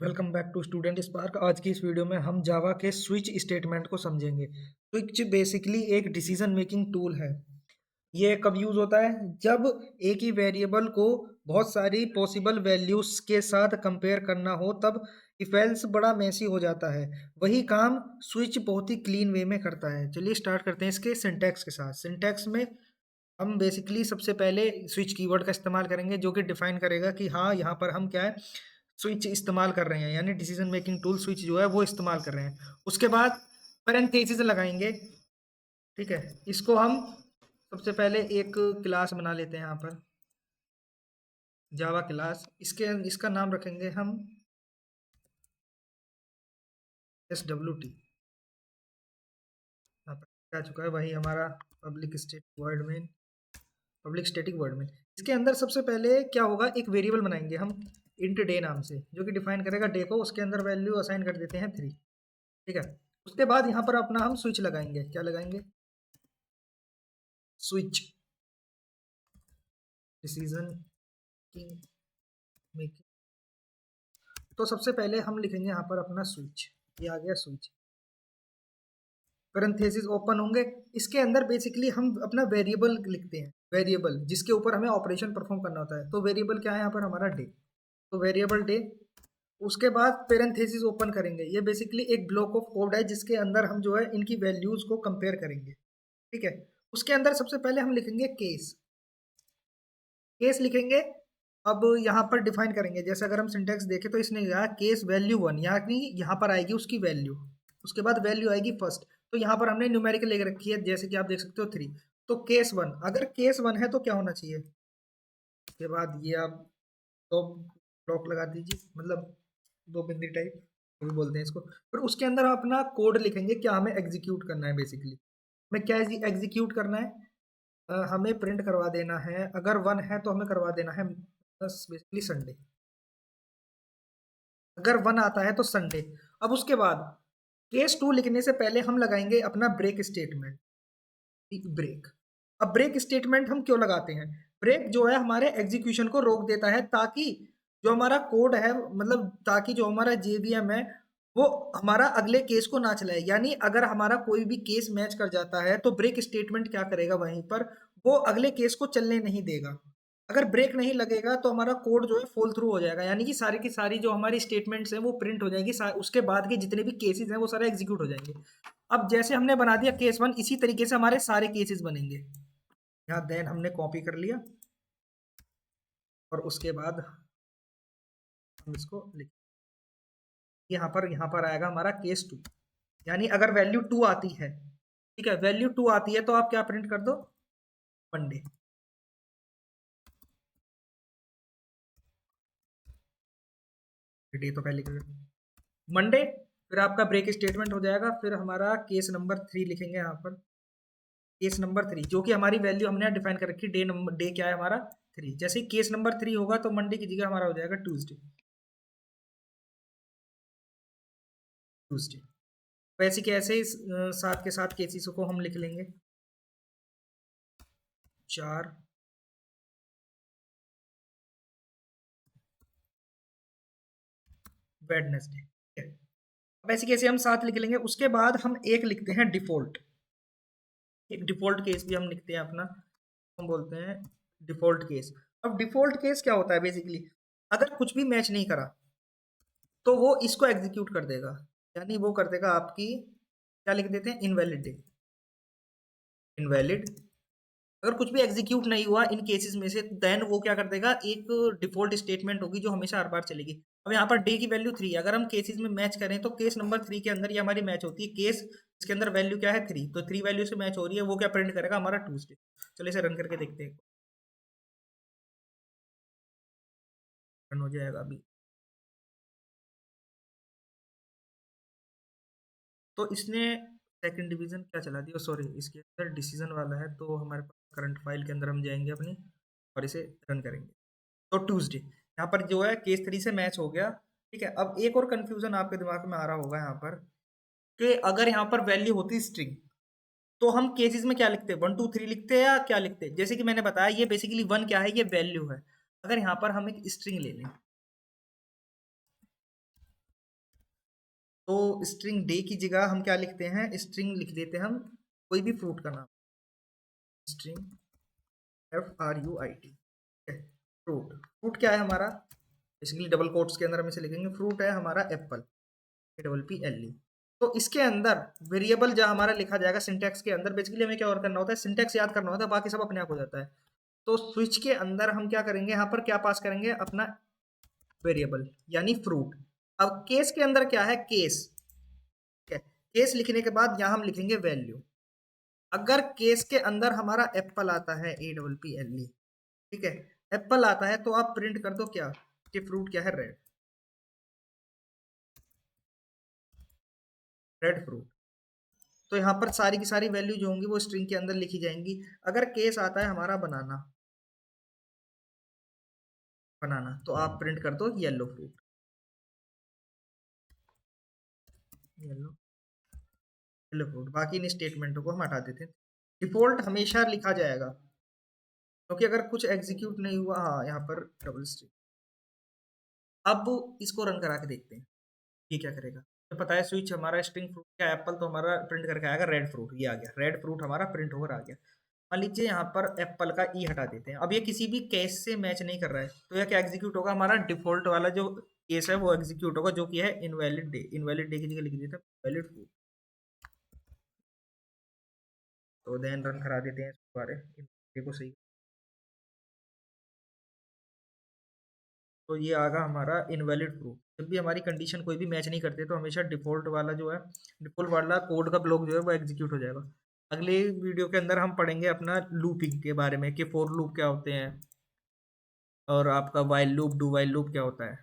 Welcome back to student spark. आज की इस वीडियो में हम जावा के स्विच स्टेटमेंट को समझेंगे। स्विच बेसिकली एक डिसीजन मेकिंग टूल है। ये कब यूज होता है? जब एक ही वेरिएबल को बहुत सारी पॉसिबल वैल्यूज के साथ कंपेयर करना हो, तब इफ एल्स बड़ा मेसी हो जाता है। वही काम स्विच बहुत ही क्लीन वे में करता है। चलिए स्टार्ट करते हैं इसके सिंटैक्स के साथ। सिंटैक्स में हम बेसिकली सबसे पहले स्विच कीवर्ड का इस्तेमाल करेंगे, जो कि डिफाइन करेगा कि हाँ, यहाँ पर हम क्या है, स्विच इस्तेमाल कर रहे हैं, यानी डिसीजन मेकिंग टूल स्विच जो है वो इस्तेमाल कर रहे हैं। उसके बाद पैरेंथेसिस लगाएंगे। ठीक है, इसको हम सबसे पहले एक क्लास बना लेते हैं यहाँ पर, जावा क्लास। इसका नाम रखेंगे हम SWT। यहाँ पर क्या चुका है, वही हमारा पब्लिक स्टैटिक वर्ड में। इसके अंदर सबसे पहले क्या होगा, एक वेरिएबल बनाएंगे हम इंट डे नाम से, जो कि डिफाइन करेगा डे को। उसके अंदर वैल्यू असाइन कर देते हैं 3। ठीक है, उसके बाद यहाँ पर अपना हम स्विच लगाएंगे। क्या लगाएंगे? Switch decision making. तो सबसे पहले हम लिखेंगे यहाँ पर अपना स्विच। ये आ गया स्विच, पैरेंथेसिस ओपन होंगे। इसके अंदर बेसिकली हम अपना वेरिएबल लिखते हैं, वेरिएबल जिसके ऊपर हमें ऑपरेशन परफॉर्म करना होता है। तो वेरिएबल क्या है यहाँ पर? हमारा डे। तो वेरिएबल डे। उसके बाद पैरेंथेसिस ओपन करेंगे। ये बेसिकली एक ब्लॉक ऑफ कोड है, जिसके अंदर हम जो है इनकी वैल्यूज को कंपेयर करेंगे। ठीक है, उसके अंदर सबसे पहले हम लिखेंगे केस। केस लिखेंगे। अब यहाँ पर डिफाइन करेंगे, जैसे अगर हम सिंटेक्स देखें तो इसने कहा केस वैल्यू 1, यानी यहाँ पर आएगी उसकी वैल्यू। उसके बाद वैल्यू आएगी फर्स्ट। तो यहाँ पर हमने न्यूमेरिकल लेके रखी है, जैसे कि आप देख सकते हो 3। तो केस 1, अगर केस 1 है तो क्या होना चाहिए? उसके बाद ये आप दो ब्लॉक लगा दीजिए, मतलब दो बिंदी टाइप जो भी बोलते हैं इसको। फिर उसके अंदर हम अपना कोड लिखेंगे, क्या हमें एग्जीक्यूट करना है। बेसिकली हमें क्या एग्जीक्यूट करना है? हमें प्रिंट करवा देना है, अगर 1 है तो हमें करवा देना है बस बेसिकली संडे। अगर 1 आता है तो संडे। अब उसके बाद केस 2 लिखने से पहले हम लगाएंगे अपना ब्रेक स्टेटमेंट। ब्रेक। अब ब्रेक स्टेटमेंट हम क्यों लगाते हैं? ब्रेक जो है हमारे एग्जीक्यूशन को रोक देता है, ताकि जो हमारा कोड है, मतलब ताकि जो हमारा जेवीएम है वो हमारा अगले केस को ना चलाए। यानी अगर हमारा कोई भी केस मैच कर जाता है तो ब्रेक स्टेटमेंट क्या करेगा, वहीं पर वो अगले केस को चलने नहीं देगा। अगर ब्रेक नहीं लगेगा तो हमारा कोड जो है फॉल थ्रू हो जाएगा, यानी कि सारी की सारी जो हमारी स्टेटमेंट्स हैं वो प्रिंट हो जाएगी। उसके बाद के जितने भी केसेस हैं वो सारे एग्जीक्यूट हो जाएंगे। अब जैसे हमने बना दिया केस 1, इसी तरीके से हमारे सारे केसेस बनेंगे। यहाँ देन हमने कॉपी कर लिया, और उसके बाद हम इसको लिख, यहाँ पर आएगा हमारा केस 2। यानी अगर वैल्यू 2 आती है, ठीक है, वैल्यू 2 आती है तो आप क्या प्रिंट कर दो? मंडे। डे तो पहले कर मंडे। फिर आपका ब्रेक स्टेटमेंट हो जाएगा। फिर हमारा केस नंबर 3 लिखेंगे यहाँ पर। केस नंबर 3 जो कि हमारी वैल्यू हमने डिफाइन कर रखी, डे क्या है हमारा? 3। जैसे ही केस नंबर 3 होगा तो मंडे की जगह हमारा हो जाएगा ट्यूसडे। ट्यूसडे। वैसे कि ऐसे ही साथ के साथ केसेस को हम लिख लेंगे। 4 वेडनेसडे। ठीक है, अब ऐसे कैसे हम साथ लिख लेंगे। उसके बाद हम एक लिखते हैं डिफॉल्ट। एक डिफॉल्ट केस भी हम लिखते हैं अपना, हम बोलते हैं डिफॉल्ट केस। अब डिफॉल्ट केस क्या होता है? बेसिकली अगर कुछ भी मैच नहीं करा तो वो इसको एग्जीक्यूट कर देगा, यानी वो कर देगा आपकी, क्या लिख देते हैं, इनवैलिड डे। इनवैलिड। अगर कुछ भी एग्जीक्यूट नहीं हुआ इन केसेस में से, देन वो क्या कर देगा, एक डिफॉल्ट स्टेटमेंट होगी जो हमेशा हर बार चलेगी। अब यहाँ पर डे की वैल्यू 3, अगर हम केसेस में मैच करें तो केस नंबर 3 के अंदर ये हमारी मैच होती है। केस इसके अंदर वैल्यू क्या है? 3, तो 3 वैल्यू से मैच हो रही है। वो क्या प्रिंट करेगा? हमारा ट्यूसडे। चलो इसे रन करके देखते हैं। रन हो जाएगा अभी। तो इसने सेकंड डिवीजन क्या चला दिया, सॉरी, इसके अंदर डिसीजन वाला है। तो हमारे पास करंट फाइल के अंदर हम जाएंगे अपनी, और इसे रन करेंगे। तो ट्यूसडे यहाँ पर जो है केस 3 से मैच हो गया। ठीक है, अब एक और कंफ्यूजन आपके दिमाग में आ रहा होगा यहाँ पर, कि अगर यहाँ पर वैल्यू होती स्ट्रिंग तो हम केसेस में क्या लिखते हैं? 1 2 3 लिखते हैं या क्या लिखते हैं? जैसे कि मैंने बताया, ये बेसिकली 1 क्या है, ये वैल्यू है। अगर यहाँ पर हम एक स्ट्रिंग ले लें, तो स्ट्रिंग डे की जगह हम क्या लिखते हैं, स्ट्रिंग लिख देते हैं हम कोई भी फ्रूट का नाम, स्ट्रिंग FRUIT, फ्रूट। फ्रूट क्या है हमारा, बेसिकली डबल कोट्स के अंदर हम इसे लिखेंगे, फ्रूट है हमारा एप्पल, APPLE। तो इसके अंदर वेरिएबल जहाँ हमारा लिखा जाएगा सिंटैक्स के अंदर, बेसिकली हमें क्या और करना होता है, सिंटैक्स याद करना होता है, बाकी सब अपने आप हो जाता है। तो स्विच के अंदर हम क्या करेंगे, यहाँ पर क्या पास करेंगे, अपना वेरिएबल यानी फ्रूट। अब केस के अंदर क्या है, केस, ठीक है, केस लिखने के बाद यहाँ हम लिखेंगे वैल्यू। अगर केस के अंदर हमारा एप्पल आता है, APPLE, ठीक है, एप्पल आता है, तो आप प्रिंट कर दो क्या, कि फ्रूट क्या है, रेड, रेड फ्रूट। तो यहाँ पर सारी की सारी वैल्यू जो होंगी वो स्ट्रिंग के अंदर लिखी जाएंगी। अगर केस आता है हमारा बनाना, बनाना, तो आप प्रिंट कर दो yellow fruit, yellow, yellow fruit. बाकी इन स्टेटमेंटों को हम हटा देते हैं। डिफॉल्ट हमेशा लिखा जाएगा, क्योंकि अगर कुछ एग्जीक्यूट नहीं हुआ, हाँ यहाँ पर डबल स्ट्रिंग। अब इसको रन करा के देखते हैं ये क्या करेगा। तो पता है स्विच हमारा स्ट्रिंग फ्रूट का एप्पल, तो हमारा प्रिंट करके आएगा रेड फ्रूट, ये आ गया रेड फ्रूट, हमारा प्रिंट होकर आ गया। मान लीजिए यहाँ पर एप्पल का ई हटा देते हैं, अब ये किसी भी केस से मैच नहीं कर रहा है, तो यह क्या एग्जीक्यूट होगा, हमारा डिफॉल्ट वाला जो केस है वो एग्जीक्यूट होगा, जो कि है इनवैलिड डे। इनवैलिड डे की जगह लिख देते हैं वैलिड फ्रूट। तो देन रन करा देते हैं दोबारा, देखो सही। तो ये आगा हमारा इनवैलिड प्रूफ। जब भी हमारी कंडीशन कोई भी मैच नहीं करते, तो हमेशा डिफॉल्ट वाला जो है, डिफॉल्ट वाला कोड का ब्लॉक जो है वो एग्जीक्यूट हो जाएगा। अगले वीडियो के अंदर हम पढ़ेंगे अपना लूपिंग के बारे में, कि फोर लूप क्या होते हैं और आपका while loop, do while loop क्या होता है।